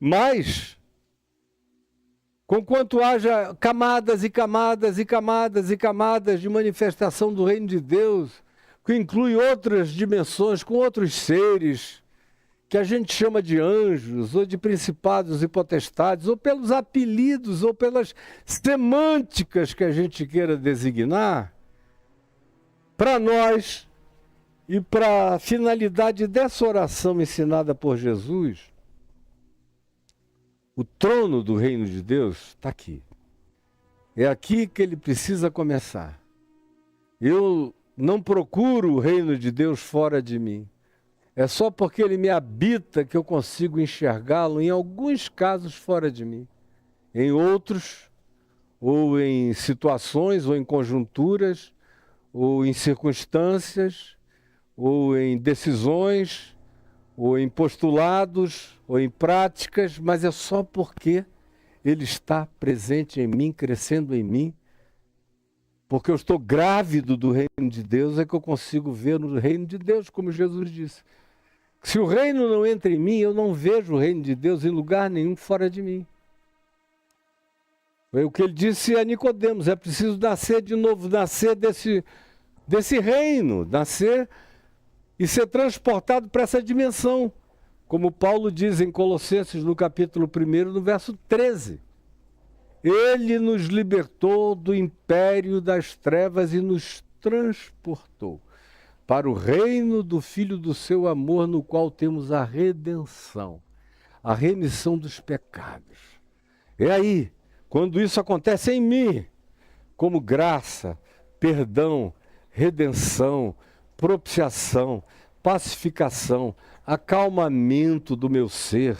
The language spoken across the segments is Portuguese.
Mas, conquanto haja camadas e camadas e camadas e camadas de manifestação do reino de Deus, que inclui outras dimensões, com outros seres, que a gente chama de anjos, ou de principados e potestades, ou pelos apelidos, ou pelas semânticas que a gente queira designar, para nós, e para a finalidade dessa oração ensinada por Jesus, o trono do reino de Deus está aqui. É aqui que ele precisa começar. Eu não procuro o reino de Deus fora de mim. É só porque ele me habita que eu consigo enxergá-lo, em alguns casos, fora de mim. Em outros, ou em situações, ou em conjunturas, ou em circunstâncias, ou em decisões, ou em postulados, ou em práticas, mas é só porque ele está presente em mim, crescendo em mim, porque eu estou grávido do reino de Deus, é que eu consigo ver no reino de Deus, como Jesus disse. Se o reino não entra em mim, eu não vejo o reino de Deus em lugar nenhum fora de mim. Foi o que ele disse a Nicodemos, é preciso nascer de novo, nascer desse reino, nascer e ser transportado para essa dimensão, como Paulo diz em Colossenses, no capítulo 1, no verso 13. Ele nos libertou do império das trevas e nos transportou para o reino do Filho do seu amor, no qual temos a redenção, a remissão dos pecados. É aí, quando isso acontece em mim, como graça, perdão, redenção, propiciação, pacificação, acalmamento do meu ser,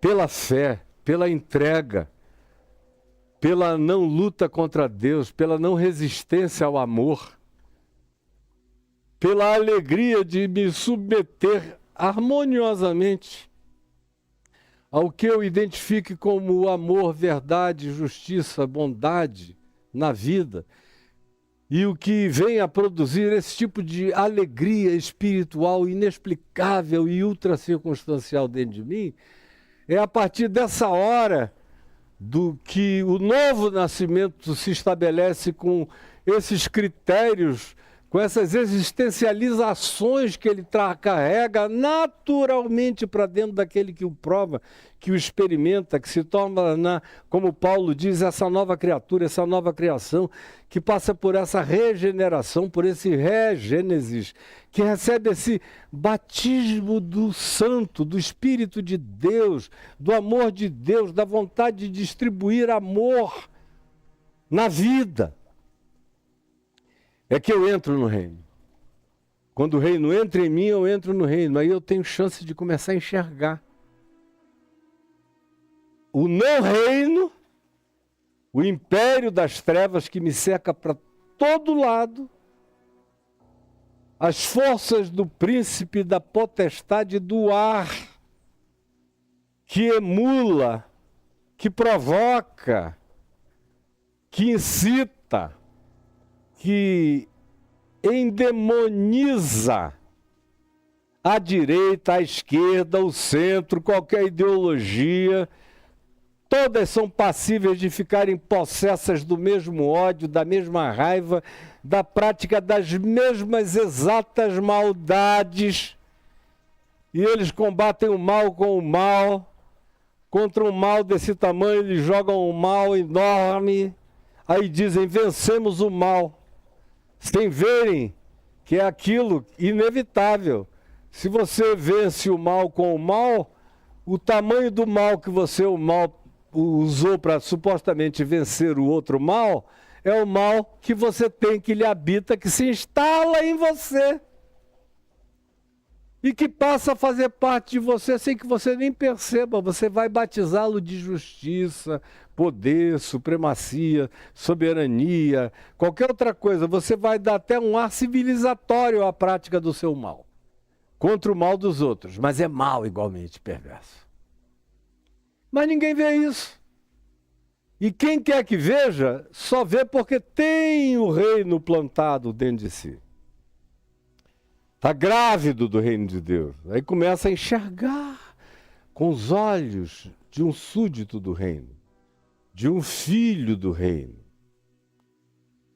pela fé, pela entrega, pela não luta contra Deus, pela não resistência ao amor, pela alegria de me submeter harmoniosamente ao que eu identifique como o amor, verdade, justiça, bondade na vida, e o que vem a produzir esse tipo de alegria espiritual inexplicável e ultracircunstancial dentro de mim, é a partir dessa hora do que o novo nascimento se estabelece com esses critérios, com essas existencializações que ele carrega naturalmente para dentro daquele que o prova, que o experimenta, que se torna, como Paulo diz, essa nova criatura, essa nova criação, que passa por essa regeneração, por esse regênesis, que recebe esse batismo do Santo, do Espírito de Deus, do amor de Deus, da vontade de distribuir amor na vida. É que eu entro no reino. Quando o reino entra em mim, eu entro no reino. Aí eu tenho chance de começar a enxergar o não reino, o império das trevas que me cerca para todo lado, as forças do príncipe da potestade do ar, que emula, que provoca, que incita, que endemoniza a direita, a esquerda, o centro, qualquer ideologia, todas são passíveis de ficarem possessas do mesmo ódio, da mesma raiva, da prática das mesmas exatas maldades. E eles combatem o mal com o mal. Contra um mal desse tamanho, eles jogam um mal enorme. Aí dizem, vencemos o mal. Sem verem que é aquilo inevitável. Se você vence o mal com o mal, o tamanho do mal que você usou para supostamente vencer o outro mal, é o mal que você tem, que lhe habita, que se instala em você. E que passa a fazer parte de você sem que você nem perceba. Você vai batizá-lo de justiça, poder, supremacia, soberania, qualquer outra coisa. Você vai dar até um ar civilizatório à prática do seu mal, contra o mal dos outros, mas é mal igualmente perverso. Mas ninguém vê isso. E quem quer que veja, só vê porque tem o reino plantado dentro de si. Está grávido do reino de Deus. Aí começa a enxergar com os olhos de um súdito do reino, de um filho do reino.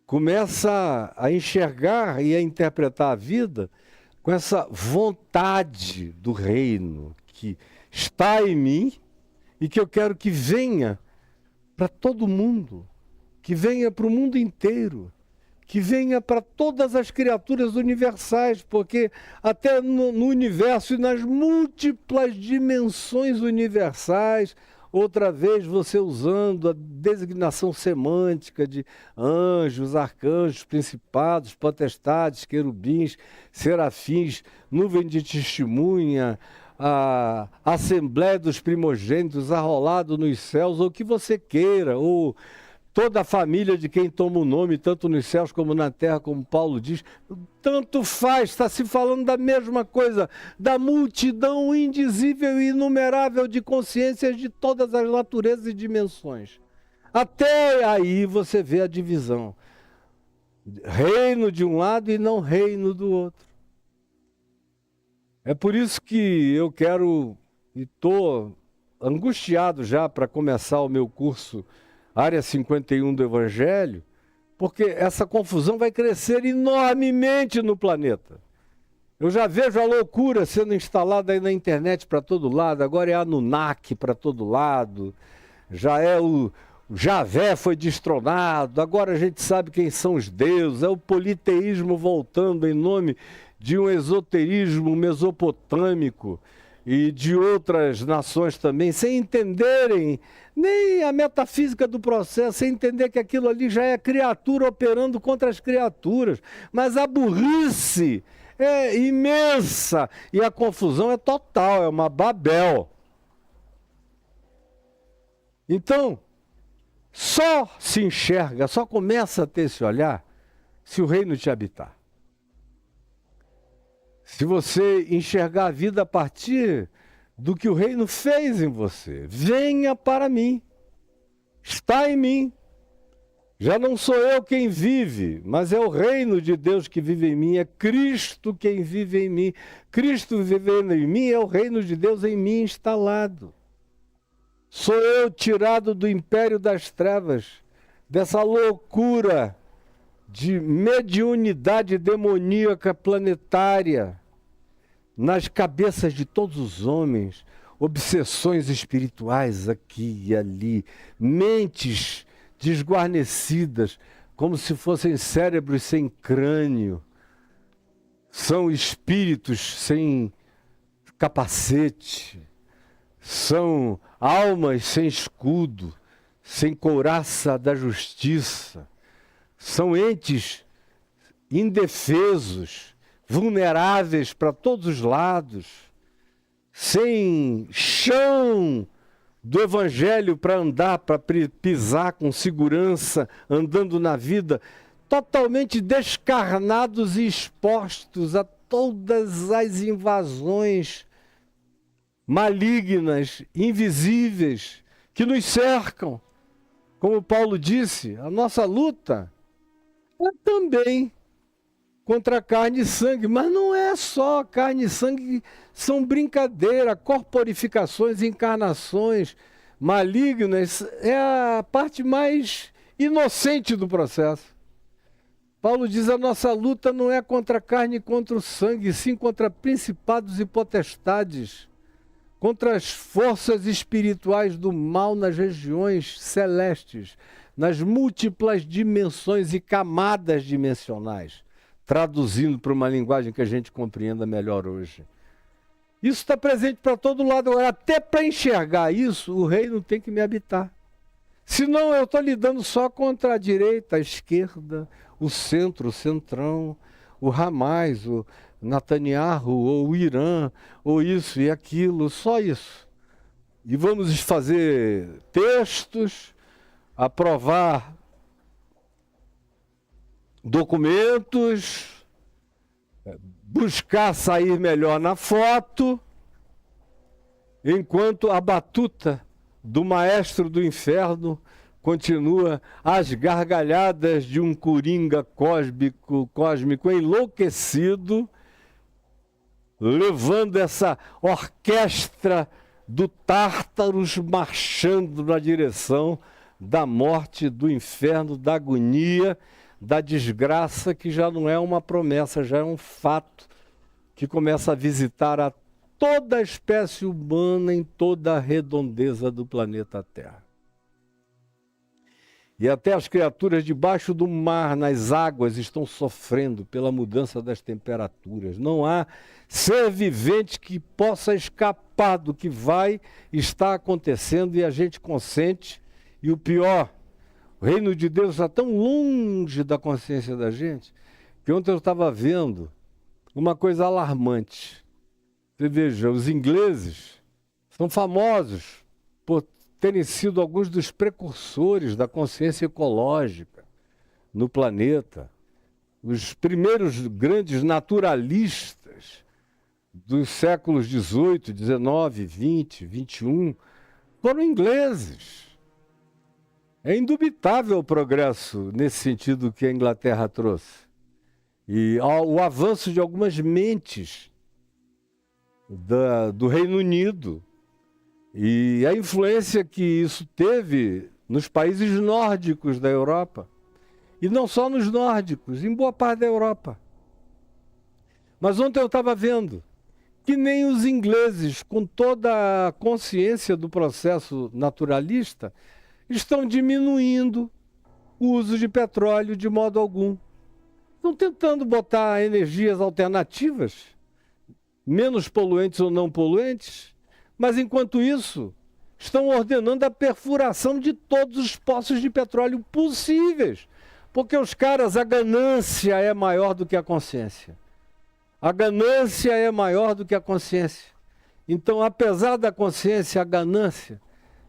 Começa a enxergar e a interpretar a vida com essa vontade do reino que está em mim e que eu quero que venha para todo mundo, que venha para o mundo inteiro, que venha para todas as criaturas universais, porque até no universo e nas múltiplas dimensões universais, outra vez você usando a designação semântica de anjos, arcanjos, principados, potestades, querubins, serafins, nuvem de testemunha, a Assembleia dos Primogênitos arrolado nos céus, ou o que você queira, ou toda a família de quem toma o nome, tanto nos céus como na terra, como Paulo diz, tanto faz, está se falando da mesma coisa, da multidão indizível e inumerável de consciências de todas as naturezas e dimensões. Até aí você vê a divisão. Reino de um lado e não reino do outro. É por isso que eu quero, e estou angustiado já para começar o meu curso Área 51 do Evangelho, porque essa confusão vai crescer enormemente no planeta. Eu já vejo a loucura sendo instalada aí na internet para todo lado, agora é a Anunnaki para todo lado, já é o Javé foi destronado, agora a gente sabe quem são os deuses, é o politeísmo voltando em nome de um esoterismo mesopotâmico e de outras nações também, sem entenderem nem a metafísica do processo, sem entender que aquilo ali já é criatura operando contra as criaturas. Mas a burrice é imensa e a confusão é total, é uma Babel. Então, só se enxerga, só começa a ter esse olhar se o reino te habitar. Se você enxergar a vida a partir do que o reino fez em você. Venha para mim. Está em mim. Já não sou eu quem vive, mas é o reino de Deus que vive em mim. É Cristo quem vive em mim. Cristo vivendo em mim é o reino de Deus em mim instalado. Sou eu tirado do império das trevas, dessa loucura de mediunidade demoníaca planetária nas cabeças de todos os homens, obsessões espirituais aqui e ali, mentes desguarnecidas, como se fossem cérebros sem crânio, são espíritos sem capacete, são almas sem escudo, sem couraça da justiça, são entes indefesos, vulneráveis para todos os lados, sem chão do evangelho para andar, para pisar com segurança, andando na vida, totalmente descarnados e expostos a todas as invasões malignas, invisíveis, que nos cercam. Como Paulo disse, a nossa luta é também contra carne e sangue, mas não é só carne e sangue, são brincadeira, corporificações, encarnações malignas, é a parte mais inocente do processo. Paulo diz, a nossa luta não é contra a carne e contra o sangue, sim contra principados e potestades, contra as forças espirituais do mal nas regiões celestes, nas múltiplas dimensões e camadas dimensionais, traduzindo para uma linguagem que a gente compreenda melhor hoje. Isso está presente para todo lado. Agora, até para enxergar isso, o reino tem que me habitar. Senão eu estou lidando só contra a direita, a esquerda, o centro, o centrão, o Hamas, o Netanyahu, ou o Irã, ou isso e aquilo, só isso. E vamos fazer textos, aprovar documentos, buscar sair melhor na foto, enquanto a batuta do maestro do inferno continua às gargalhadas de um coringa cósmico enlouquecido, levando essa orquestra do Tártaros marchando na direção da morte, do inferno, da agonia, da desgraça, que já não é uma promessa, já é um fato que começa a visitar a toda a espécie humana em toda a redondeza do planeta Terra. E até as criaturas debaixo do mar, nas águas, estão sofrendo pela mudança das temperaturas. Não há ser vivente que possa escapar do que vai estar acontecendo e a gente consente. E o pior, o reino de Deus está tão longe da consciência da gente, que ontem eu estava vendo uma coisa alarmante. Você veja, os ingleses são famosos por terem sido alguns dos precursores da consciência ecológica no planeta. Os primeiros grandes naturalistas dos séculos XVIII, XIX, XX, XXI foram ingleses. É indubitável o progresso nesse sentido que a Inglaterra trouxe. E o avanço de algumas mentes do Reino Unido e a influência que isso teve nos países nórdicos da Europa. E não só nos nórdicos, em boa parte da Europa. Mas ontem eu estava vendo que nem os ingleses, com toda a consciência do processo naturalista, estão diminuindo o uso de petróleo de modo algum. Estão tentando botar energias alternativas, menos poluentes ou não poluentes, mas enquanto isso, estão ordenando a perfuração de todos os poços de petróleo possíveis. Porque os caras, a ganância é maior do que a consciência. A ganância é maior do que a consciência. Então, apesar da consciência, a ganância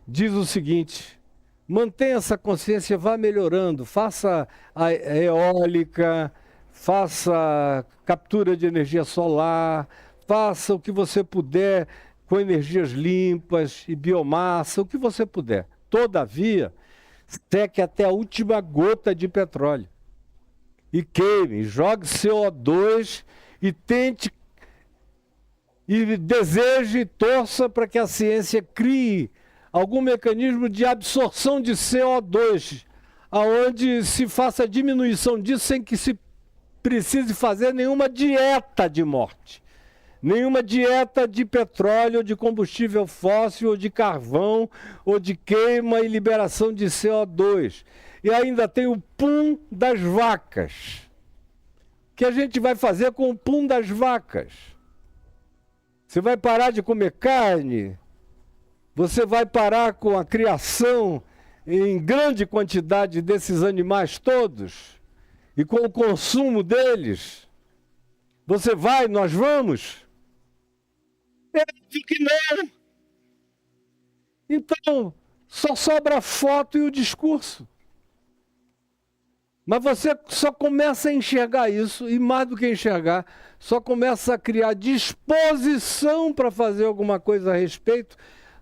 diz o seguinte: mantenha essa consciência, vá melhorando, faça a eólica, faça captura de energia solar, faça o que você puder com energias limpas e biomassa, o que você puder. Todavia, seque até a última gota de petróleo. E queime, jogue CO2 e tente, e deseje e torça para que a ciência crie algum mecanismo de absorção de CO2, aonde se faça a diminuição disso sem que se precise fazer nenhuma dieta de morte. Nenhuma dieta de petróleo, ou de combustível fóssil, ou de carvão, ou de queima e liberação de CO2. E ainda tem o pum das vacas. O que a gente vai fazer com o pum das vacas? Você vai parar de comer carne? Você vai parar com a criação em grande quantidade desses animais todos? E com o consumo deles? Nós vamos? É óbvio que não. Então, só sobra a foto e o discurso. Mas você só começa a enxergar isso, e mais do que enxergar, só começa a criar disposição para fazer alguma coisa a respeito,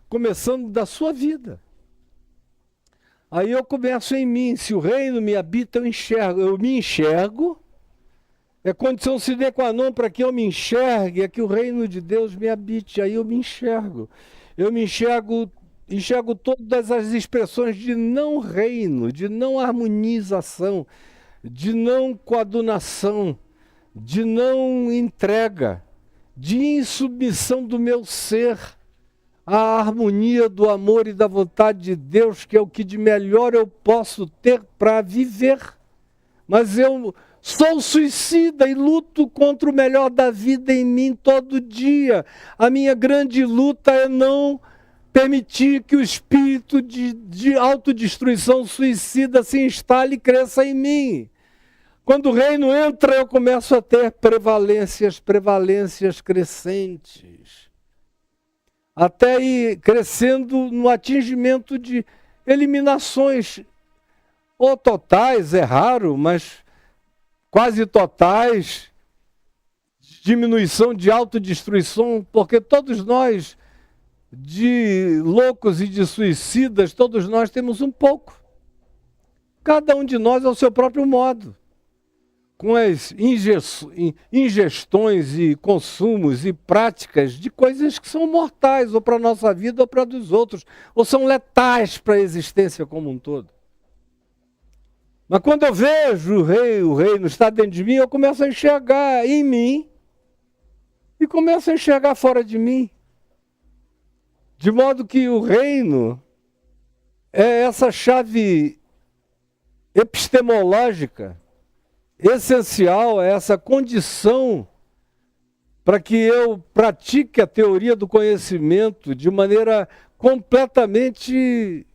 começando da sua vida. Aí eu começo em mim, se o reino me habita, eu me enxergo. É condição sine qua non para que eu me enxergue, é que o reino de Deus me habite. Aí eu me enxergo. Eu me enxergo todas as expressões de não reino, de não harmonização, de não coadunação, de não entrega, de insubmissão do meu ser à harmonia do amor e da vontade de Deus, que é o que de melhor eu posso ter para viver. Mas eu sou suicida e luto contra o melhor da vida em mim todo dia. A minha grande luta é não permitir que o espírito de autodestruição suicida se instale e cresça em mim. Quando o reino entra, eu começo a ter prevalências crescentes. Até ir crescendo no atingimento de eliminações, ou totais, é raro, mas quase totais, diminuição de autodestruição, porque todos nós, de loucos e de suicidas, todos nós temos um pouco. Cada um de nós ao seu próprio modo. com as ingestões e consumos e práticas de coisas que são mortais, ou para a nossa vida ou para a dos outros, ou são letais para a existência como um todo. Mas quando eu vejo o reino está dentro de mim, eu começo a enxergar em mim e começo a enxergar fora de mim. De modo que o reino é essa chave epistemológica essencial, é essa condição para que eu pratique a teoria do conhecimento de maneira completamente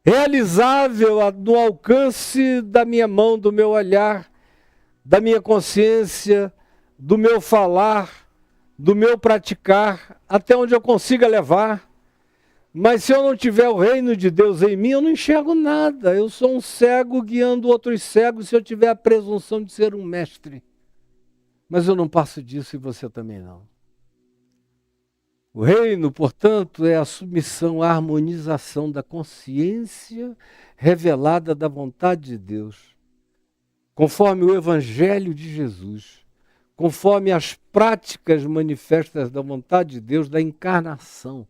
realizável no alcance da minha mão, do meu olhar, da minha consciência, do meu falar, do meu praticar, até onde eu consiga levar. Mas se eu não tiver o reino de Deus em mim, eu não enxergo nada. Eu sou um cego guiando outros cegos se eu tiver a presunção de ser um mestre. Mas eu não passo disso e você também não. O reino, portanto, é a submissão, a harmonização da consciência revelada da vontade de Deus, conforme o Evangelho de Jesus, conforme as práticas manifestas da vontade de Deus, da encarnação,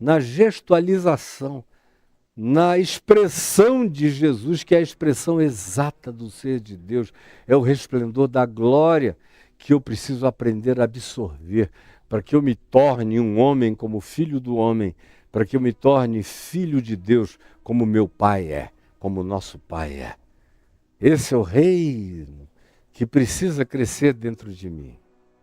na gestualização, na expressão de Jesus, que é a expressão exata do ser de Deus, é o resplendor da glória que eu preciso aprender a absorver, para que eu me torne um homem como filho do homem, para que eu me torne filho de Deus como meu Pai é, como nosso Pai é. Esse é o reino que precisa crescer dentro de mim.